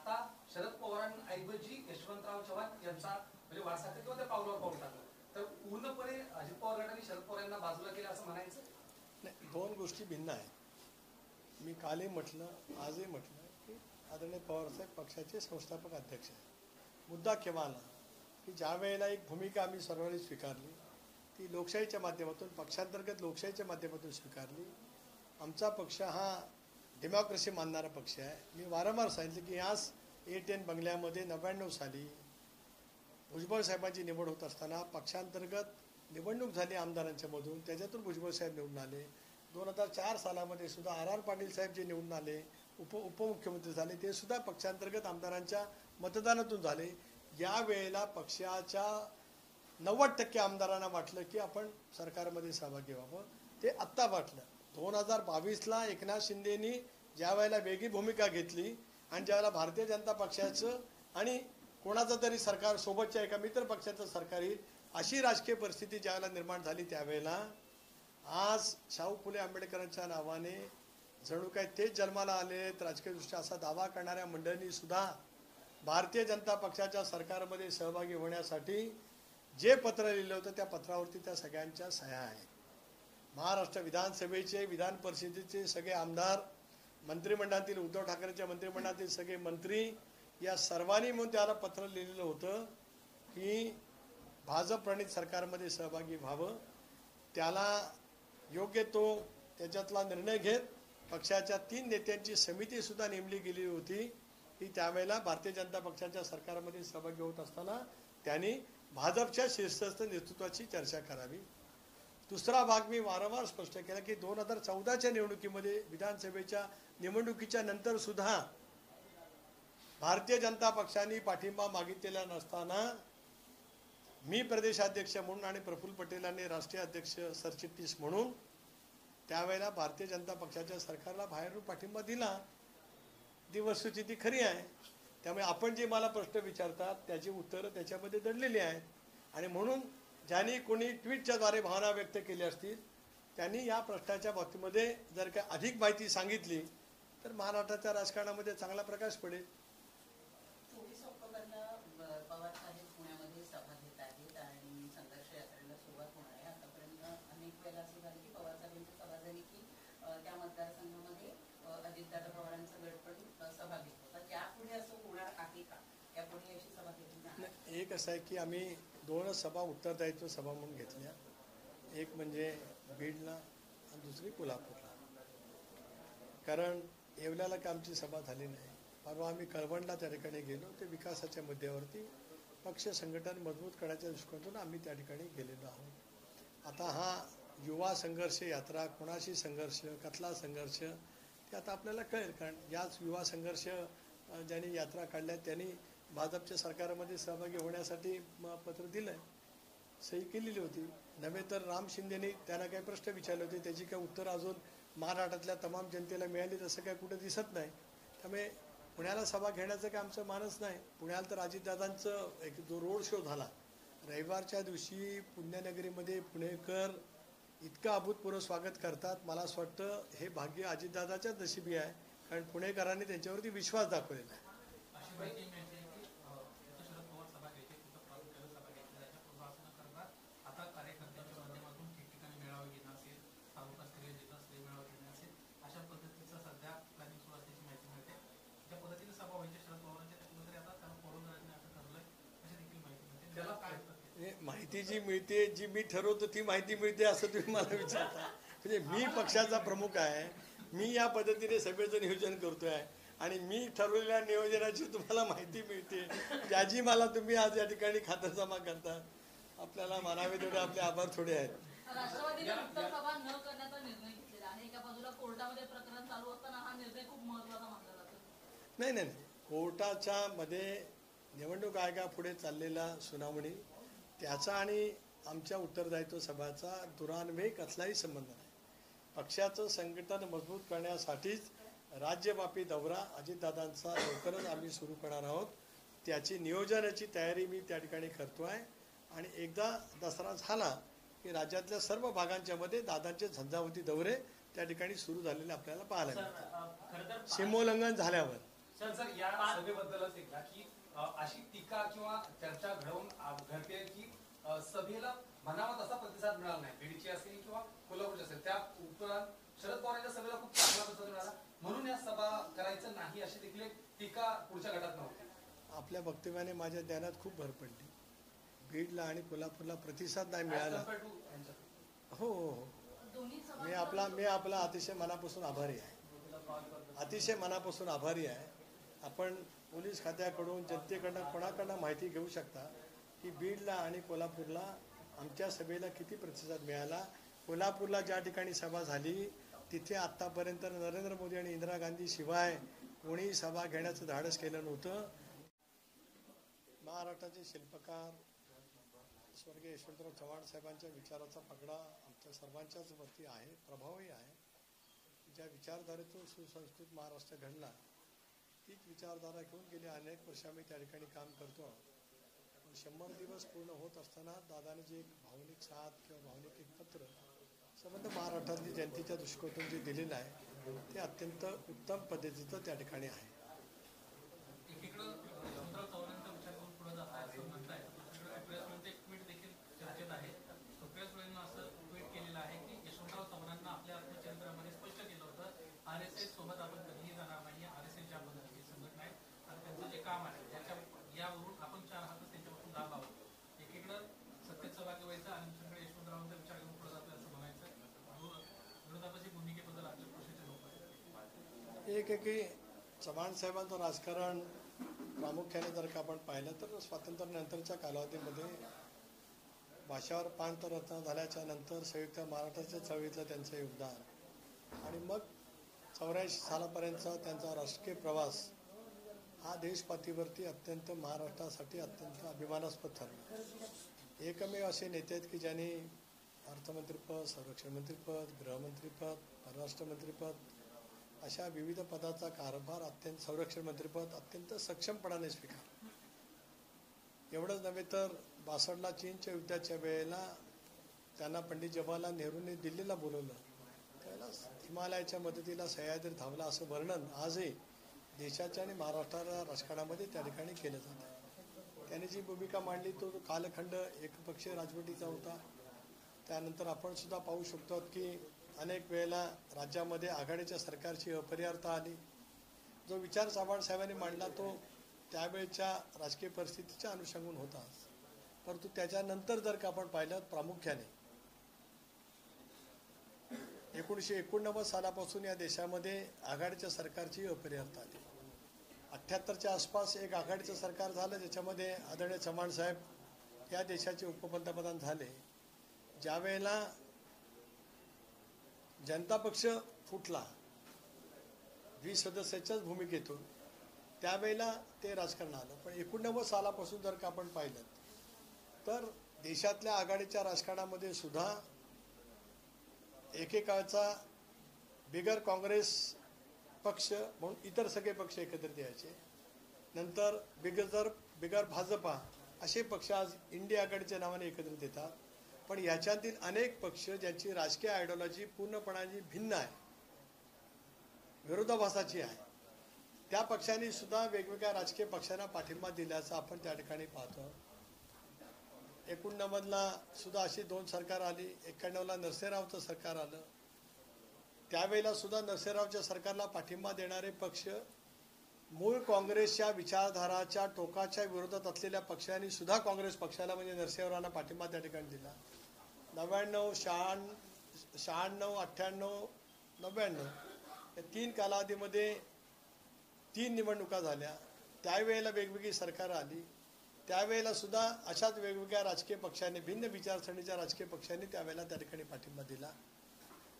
आता शरद पवारांऐवजी यशवंतराव चव्हाण यांचा म्हणजे वारसा किंवा त्या पावलावर पाऊल टाकलं तर पूर्णपणे अजित पवार गटाने शरद पवार यांना बाजूला केलं असं म्हणायचं नाही. दोन गोष्टी भिन्न आहेत. मी कालही म्हटलं आजही म्हटलं की आदरणीय पवारसाहेब पक्षाचे संस्थापक अध्यक्ष आहेत. मुद्दा केव्हा आला की ज्या वेळेला एक भूमिका आम्ही सर्वांनी स्वीकारली ती लोकशाहीच्या माध्यमातून पक्षांतर्गत लोकशाहीच्या माध्यमातून स्वीकारली. आमचा पक्ष हा डेमोक्रेसी मानणारा पक्ष आहे. मी वारंवार सांगितलं की याच A10 बंगल्यामध्ये 99 साली भुजबळ साहेबांची निवड होत असताना पक्षांतर्गत निवडणूक झाली आमदारांच्या मधून, त्याच्यातून भुजबळ साहेब निवडून आले. 2004 सालामध्ये सुद्धा R.R. पाटील साहेब जे निवडून आले, उपमुख्यमंत्री झाले, ते सुद्धा पक्षांतर्गत आमदारांच्या मतदानातून झाले. यावेळेला पक्षाच्या 90% आमदारांना वाटलं की आपण सरकारमध्ये सहभागी व्हावं. ते आत्ता वाटलं. 2022ला एकनाथ शिंदेनी ज्या वेळेला वेगळी भूमिका घेतली आणि ज्यावेळेला भारतीय जनता पक्षाचं आणि कोणाचं तरी सरकार सोबतच्या एका मित्र पक्षाचं सरकार येईल अशी राजकीय परिस्थिती ज्यावेळेला निर्माण झाली त्यावेळेला आज शाहू फुले आंबेडकरांच्या नावाने जणू काय तेच जन्माला आले राजकीयदृष्ट्या असा दावा करणाऱ्या मंडळींनी सुद्धा भारतीय जनता पक्षाच्या सरकारमध्ये सहभागी होण्यासाठी जे पत्र लिहिलं होतं त्या पत्रावरती त्या सगळ्यांच्या सह्या आहेत. महाराष्ट्र विधानसभेचे, विधान परिषदेचे सगळे आमदार, मंत्रिमंडळातील उद्धव ठाकरेंच्या मंत्रिमंडळातील सगळे मंत्री या सर्वांनी म्हणून त्याला पत्र लिहिलेलं होतं की भाजप प्रणित सरकारमध्ये सहभागी व्हावं. त्याला योग्य तो त्याच्यातला निर्णय घेत पक्षाच्या 3 नेत्यांची समितीसुद्धा नेमली गेली होती की त्यावेळेला भारतीय जनता पक्षाच्या सरकारमध्ये सहभागी होत असताना त्यांनी भाजपच्या शीर्षस्थ नेतृत्वाची चर्चा करावी. दुसरा भाग मी वारंवार स्पष्ट केला की 2014च्या निवडणुकीमध्ये विधानसभेच्या निवडणुकीच्या नंतर सुद्धा भारतीय जनता पक्षाने पाठिंबा मागितलेला नसताना मी प्रदेशाध्यक्ष म्हणून आणि प्रफुल्ल पटेलांनी राष्ट्रीय अध्यक्ष सरचिटणीस म्हणून त्यावेळेला भारतीय जनता पक्षाच्या सरकारला बाहेरून पाठिंबा दिला. ती वस्तुस्थिती खरी आहे. त्यामुळे आपण जे मला प्रश्न विचारतात त्याची उत्तरं त्याच्यामध्ये दडलेली आहेत. आणि म्हणून ज्यांनी कोणी ट्विटच्याद्वारे भावना व्यक्त केली असतील त्यांनी या प्रश्नाच्या बाबतीमध्ये जर का अधिक माहिती सांगितली तर महाराष्ट्राच्या राजकारणामध्ये चांगला प्रकाश पडेल. 24 ऑक्टोबरला पवार साहेब पुण्यामध्ये सभा घेत आहेत आणि संघर्ष यात्रेला सुरुवात होणार आहे. आतापर्यंत अनेक वेळा असं झालं की पवार साहेबांची सभा झाली की त्या मतदारसंघामध्ये अजितदादा पवारांचा गट पण सभा घेत होता. त्यापुढे असं होणार आहे का? त्यापुढे अशी सभा घेतली जाणार? एक असं आहे की आम्ही 2 सभा उत्तरदायित्व सभा म्हणून घेतल्या. एक म्हणजे बीडला आणि दुसरी कोल्हापूरला. कारण येवल्याला का आमची सभा झाली नाही. परवा आम्ही कळवणला त्या ठिकाणी गेलो. ते विकासाच्या मुद्द्यावरती पक्ष संघटन मजबूत करण्याच्या दृष्टिकोनातून आम्ही त्या ठिकाणी गेलेलो आहोत. आता हा युवा संघर्ष यात्रा, कोणाशी संघर्ष, कसला संघर्ष ते आता आपल्याला कळेल. कारण याच युवा संघर्ष ज्यांनी यात्रा काढल्या त्यांनी भाजपच्या सरकारमध्ये सहभागी होण्यासाठी पत्र दिलं आहे, सही केलेली होती. नव्हे तर राम शिंदेनी त्यांना काही प्रश्न विचारले होते, त्याची काही उत्तरं अजून महाराष्ट्रातल्या तमाम जनतेला मिळाली तसं काय कुठं दिसत नाही. त्यामुळे पुण्याला सभा घेण्याचं काय आमचं मानस नाही. पुण्याला तर अजितदादांचं एक जो रोड शो झाला रविवारच्या दिवशी पुण्यनगरीमध्ये पुणेकर इतकं अभूतपूर्व स्वागत करतात. मला असं वाटतं हे भाग्य अजितदादाच्याच नशिबी आहे. कारण पुणेकरांनी त्यांच्यावरती विश्वास दाखवलेला आहे. माहिती जी मिळते, जी मी ठरवतो ती माहिती मिळते असं तुम्ही मला विचारता. म्हणजे मी पक्षाचा प्रमुख आहे, मी या पद्धतीने सभेचं नियोजन करतोय आणि मी ठरवलेल्या नियोजनाची तुम्हाला माहिती मिळते, त्याची मला तुम्ही आज या ठिकाणी खातरजमा करता. आपल्याला मानावे तेवढे आपले आभार थोडे आहेत. राष्ट्रवादीने उत्तर सभा न करण्याचा निर्णय घेतलेला आहे. एका बाजूला कोर्टामध्ये प्रकरण चालू असताना हा निर्णय खूप महत्त्वाचा मानला जातो. नाही, कोर्टाच्या मध्ये निवडणूक आयोगापुढे चाललेला सुनावणी त्याचा आणि आमच्या उत्तरदायित्व सभाचा दुरान्वयी कसलाही संबंध नाही. पक्षाचं संघटन मजबूत करण्यासाठीच राज्यव्यापी दौरा अजितदादांचा लवकरच आम्ही सुरू करणार आहोत. त्याची नियोजनाची तयारी मी त्या ठिकाणी करतो आहे. आणि एकदा दसरा झाला की राज्यातल्या सर्व भागांच्या मध्ये दादांचे झंझावती दौरे त्या ठिकाणी सुरू झालेले आपल्याला पाहायला मिळतात. सीमोल्लंघन झाल्यावर सर या सभेबद्दलच एक ना की अशी टीका किंवा चर्चा घडते की सभेला म्हणावा तसा प्रतिसाद मिळाला नाही, बीडची असेल किंवा कोल्हापूरची असेल. त्या उपरांत शरद पवारांच्या सभेला खूप चांगला प्रतिसाद मिळाला, म्हणून या सभा करायचं नाही अशी देखील एक टीका पुढच्या गटात नव्हती. आपल्या वक्तव्याने माझ्या ध्यानात खूप भर पडली. बीडला आणि कोल्हापूरला प्रतिसाद नाही मिळाला. हो हो हो, दोन्ही मी आपला अतिशय मनापासून आभारी आहे. अतिशय मनापासून आभारी आहे. आपण पोलीस खात्याकडून जनतेकडनं कोणाकडनं माहिती घेऊ शकता की बीडला आणि कोल्हापूरला आमच्या सभेला किती प्रतिसाद मिळाला. कोल्हापूरला ज्या ठिकाणी सभा झाली तिथे आत्तापर्यंत नरेंद्र मोदी आणि इंदिरा गांधी शिवाय कोणी सभा घेण्याचं धाडस केलं नव्हतं. महाराष्ट्राचे शिल्पकार स्वर्गीय यशवंतराव चव्हाण साहेबांच्या विचाराचा पगडा आमच्या सर्वांच्याच वरती आहे, प्रभावही आहे. ज्या विचारधारेतून सुसंस्कृत महाराष्ट्र घडला तीच विचारधारा घेऊन गेली अनेक वर्ष आम्ही त्या ठिकाणी काम करतो. पण 100 दिवस पूर्ण होत असताना दादाने जे एक भावनिक साथ किंवा भावनिक एक पत्र संबंध महाराष्ट्रातली जनतेच्या दृष्टिकोनातून जे दिलेलं आहे ते अत्यंत उत्तम पद्धतीचं त्या ठिकाणी आहे. एकीकडं यशवंतराव चव्हाणांचा विचार करून पुढे जात आहे असं म्हणताय, दुसरीकडे प्रेसमध्ये एक ट्विट देखील चर्चेत आहे. सुप्रिया सुळेंना असं ट्विट केलेलं आहे की यशवंतराव चव्हाणांना आपल्या आत्मचरित्रामध्ये स्पष्ट केलं होतं RSS सोबत आपण कधीही जाणार नाही. RSS ज्या पद्धतीची संघटना आहे आणि त्यांचं जे काम आहे यावरून आपण 4 हातच त्यांच्यापासून दाब आहोत. एकीकडं सत्तेत सहभागी व्हायचं आणि दुसरीकडे यशवंतरावांचा विचार करून पुढे जातोय असं म्हणायचं. विरोधापाची भूमिकेबद्दल आपल्या कृषीचे लोक एक आहे की चव्हाण साहेबांचं राजकारण प्रामुख्याने जर का आपण पाहिलं तर स्वातंत्र्यानंतरच्या कालावधीमध्ये भाषावर पांचरत्न झाल्याच्या नंतर संयुक्त महाराष्ट्राच्या चळवळीतलं त्यांचं योगदान आणि मग 84 सालापर्यंतचा त्यांचा राजकीय प्रवास हा देशपातळीवरती अत्यंत महाराष्ट्रासाठी अत्यंत अभिमानास्पद ठरला. एकमेव असे नेते आहेत की ज्यांनी अर्थमंत्रीपद, संरक्षण मंत्रीपद, गृहमंत्रीपद, परराष्ट्र मंत्रीपद अशा विविध पदाचा कारभार संरक्षण मंत्रीपद अत्यंत सक्षमपणाने स्वीकारला. एवढंच नव्हे तर 62ला चीनच्या युद्धाच्या वेळेला त्यांना पंडित जवाहरलाल नेहरूंनी दिल्लीला बोलवलं, त्यावेळेला हिमालयाच्या मदतीला सह्याद्री धावला असं वर्णन आजही देशाच्या आणि महाराष्ट्राच्या राजकारणामध्ये त्या ठिकाणी केलं जातं. त्यांनी जी भूमिका मांडली तो कालखंड एकपक्षीय राजवटीचा होता. त्यानंतर आपण सुद्धा पाहू शकतो की अनेक वेळेला राज्यामध्ये आघाडीच्या सरकारची अपरिहार्यता आली. जो विचार चव्हाण साहेबांनी मांडला तो त्यावेळेच्या राजकीय परिस्थितीच्या अनुषंगाने होता. परंतु त्याच्यानंतर जर का आपण पाहिलं प्रामुख्याने 1989 सालापासून या देशामध्ये आघाडीच्या सरकारची अपरिहार्यता आली. 78च्या आसपास एक आघाडीचं सरकार झालं ज्याच्यामध्ये आदरणीय चव्हाण साहेब या देशाचे उपपंतप्रधान झाले. ज्या वेळेला जनता पक्ष फुटला 20 सदस्याच्याच भूमिकेतून त्यावेळेला ते राजकारण आलं. पण 89 सालापासून जर का आपण पाहिलं तर देशातल्या आघाडीच्या राजकारणामध्ये सुद्धा एकेकाळचा बिगर काँग्रेस पक्ष म्हणून इतर सगळे पक्ष एकत्रित यायचे. नंतर बिगर भाजपा असे पक्ष आज इंडिया आघाडीच्या नावाने एकत्रित येतात. पण याच्यातील अनेक पक्ष ज्यांची राजकीय आयडिओलॉजी पूर्णपणाने भिन्न आहे, विरोधाभासाची आहे, त्या पक्षांनी सुद्धा वेगवेगळ्या राजकीय पक्षांना पाठिंबा दिल्याचं आपण त्या ठिकाणी पाहतो. 89ला सुद्धा अशी 2 सरकार आली. 91ला नरसिंहरावचं सरकार आलं. त्यावेळेला सुद्धा नरसिंहरावच्या सरकारला पाठिंबा देणारे पक्ष मूळ काँग्रेसच्या विचारधाराच्या टोकाच्या विरोधात असलेल्या पक्षांनी सुद्धा काँग्रेस पक्षाला म्हणजे नरसिंहरावांना पाठिंबा त्या ठिकाणी दिला. 99, 96, 98, 99 या 3 कालावधीमध्ये 3 निवडणुका झाल्या. त्यावेळेला वेगवेगळी सरकार आली. त्यावेळेला सुद्धा अशाच वेगवेगळ्या राजकीय पक्षांनी भिन्न विचारसरणीच्या राजकीय पक्षांनी त्यावेळेला त्या ठिकाणी पाठिंबा दिला.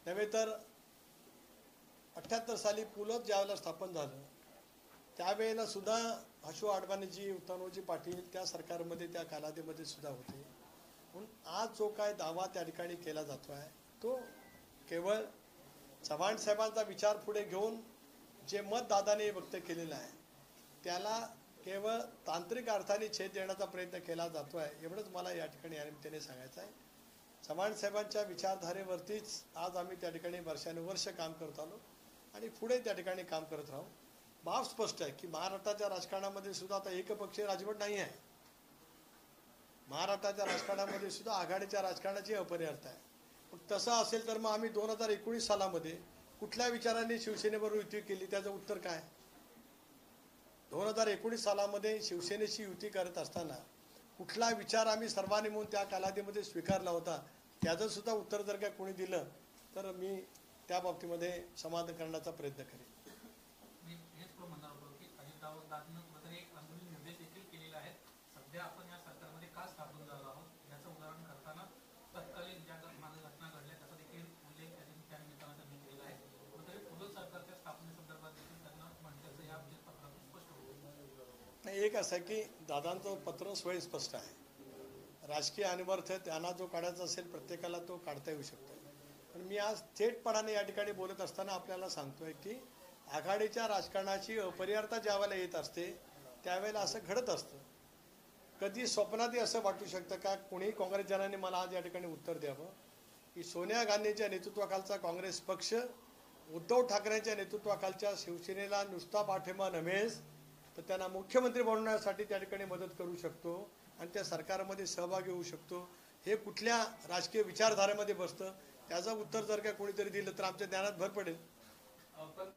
नव्हे तर 78 साली पुलत ज्यावेळेला स्थापन झालं त्यावेळेला सुद्धा अशोक अडवाणीजी, उत्तमरावजी पाटील त्या सरकारमध्ये त्या कालावधीमध्ये सुद्धा होते. म्हणून आज जो काय दावा त्या ठिकाणी केला जातो आहे तो केवळ चव्हाण साहेबांचा विचार पुढे घेऊन जे मत दादाने व्यक्त केलेलं आहे त्याला केवळ तांत्रिक अर्थाने छेद देण्याचा प्रयत्न केला जातो आहे एवढंच मला या ठिकाणी या निमित्ताने सांगायचं आहे. चव्हाण साहेबांच्या विचारधारेवरतीच आज आम्ही त्या ठिकाणी वर्षानुवर्ष काम करत आलो आणि पुढे त्या ठिकाणी काम करत राहू. भाव स्पष्ट आहे की महाराष्ट्राच्या राजकारणामध्ये सुद्धा आता एकपक्षीय राजवट नाही आहे. महाराष्ट्राच्या राजकारणामध्ये सुद्धा आघाडीच्या राजकारणाची अपरिहार्यता आहे. पण तसं असेल तर मग आम्ही 2019 सालामध्ये कुठल्या विचारांनी शिवसेनेबरोबर युती केली, त्याचं उत्तर काय? 2019 सालामध्ये शिवसेनेशी युती करत असताना कुठला विचार आम्ही सर्वांनी म्हणून त्या कालावधीमध्ये स्वीकारला होता, त्याचं सुद्धा उत्तर जर का कोणी दिलं तर मी त्या बाबतीमध्ये समाधान करण्याचा प्रयत्न करेन. मी हेच पुढे म्हणणार होतो की अजितदादांनी कुठेतरी एक आंदोलन निर्देश देखील केलेले आहेत. सध्या आपण या सरकारमध्ये का स्थापन झालो आहोत याचं उदाहरण करताना तत्कालीन ज्या मागे घटना घडल्या त्याचा देखील उल्लेख त्या निमित्तानं त्यांनी केलेला आहे. कुठेतरी पुढील सरकारच्या स्थापनेसंदर्भात देखील त्यांना म्हणण्याचं या पत्रातून स्पष्ट होतं. एक असं आहे की दादांचं पत्र स्वयंस्पष्ट आहे. राजकीय अनिवर्थ त्यांना जो काढायचा असेल प्रत्येकाला तो काढता येऊ शकतो. पण मी आज थेटपणाने या ठिकाणी बोलत असताना आपल्याला सांगतोय की आघाडीच्या राजकारणाची अपरिहार्यता ज्यावेळेला येत असते त्यावेळेला असं घडत असतं. कधी स्वप्नातही असं वाटू शकतं का कोणी काँग्रेसजनांनी मला आज या ठिकाणी उत्तर द्यावं की सोनिया गांधींच्या नेतृत्वाखालचा काँग्रेस पक्ष उद्धव ठाकरेंच्या नेतृत्वाखालच्या शिवसेनेला नुसता पाठिंबा नव्हेच तर त्यांना मुख्यमंत्री बनवण्यासाठी त्या ठिकाणी मदत करू शकतो आणि त्या सरकारमध्ये सहभागी होऊ शकतो. हे कुठल्या राजकीय विचारधारेमध्ये बसतं, त्याचं उत्तर जर का कोणीतरी दिलं तर आमच्या ज्ञानात भर पडेल. पण